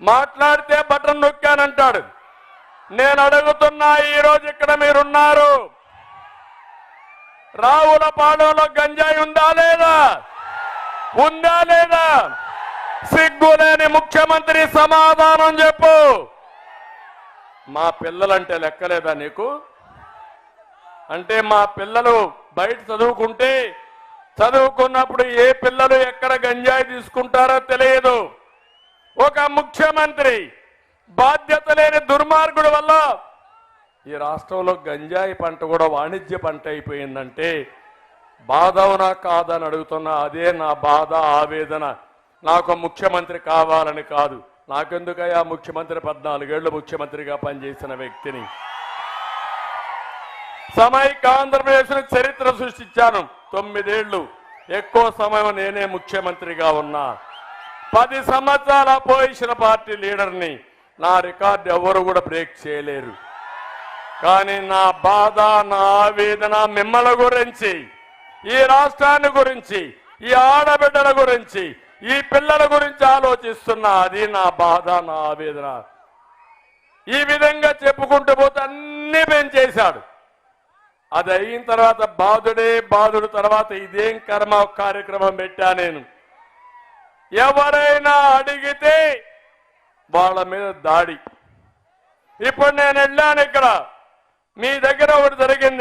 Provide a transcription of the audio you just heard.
మాట్లాడితే బటన్ నొక్కానంటాడు. నేను అడుగుతున్నా, ఈరోజు ఇక్కడ మీరున్నారు, రావులపాలెంలో గంజాయి ఉందా లేదా? ఉందా లేదా? సిగ్గులేని ముఖ్యమంత్రి సమాధానం చెప్పు. మా పిల్లలంటే లెక్కలేదా నీకు? అంటే మా పిల్లలు బయట చదువుకున్నప్పుడు ఏ పిల్లలు ఎక్కడ గంజాయి తీసుకుంటారో తెలియదు. ఒక ముఖ్యమంత్రి బాధ్యత లేని దుర్మార్గుడు వల్ల ఈ రాష్ట్రంలో గంజాయి పంట కూడా వాణిజ్య పంట అయిపోయిందంటే బాధవునా కాదని అడుగుతున్నా. అదే నా బాధ, ఆవేదన. నాకు ముఖ్యమంత్రి కావాలని కాదు. నాకెందుకయ్యా ముఖ్యమంత్రి? 14 ఏళ్లు ముఖ్యమంత్రిగా పనిచేసిన వ్యక్తిని. సమైక్య ఆంధ్రప్రదేశ్ చరిత్ర సృష్టించాను. 9 ఏళ్లు ఎక్కువ సమయం నేనే ముఖ్యమంత్రిగా ఉన్నా. 10 సంవత్సరాల అపోజిషన్ పార్టీ లీడర్ని. నా రికార్డు ఎవరు కూడా బ్రేక్ చేయలేరు. కానీ నా బాధ, నా ఆవేదన మిమ్మల్ని గురించి, ఈ రాష్ట్రాన్ని గురించి, ఈ ఆడబిడ్డల గురించి, ఈ పిల్లల గురించి ఆలోచిస్తున్నా. అది నా బాధ, నా ఆవేదన. ఈ విధంగా చెప్పుకుంటూ పోతే అన్ని పెంచేశాడు. అది అయిన తర్వాత బాధుడు తర్వాత ఇదేం కర్మ కార్యక్రమం పెట్టా నేను. ఎవరైనా అడిగితే వాళ్ళ మీద దాడి. ఇప్పుడు నేను వెళ్ళాను, ఇక్కడ మీ దగ్గర ఒకటి జరిగింది.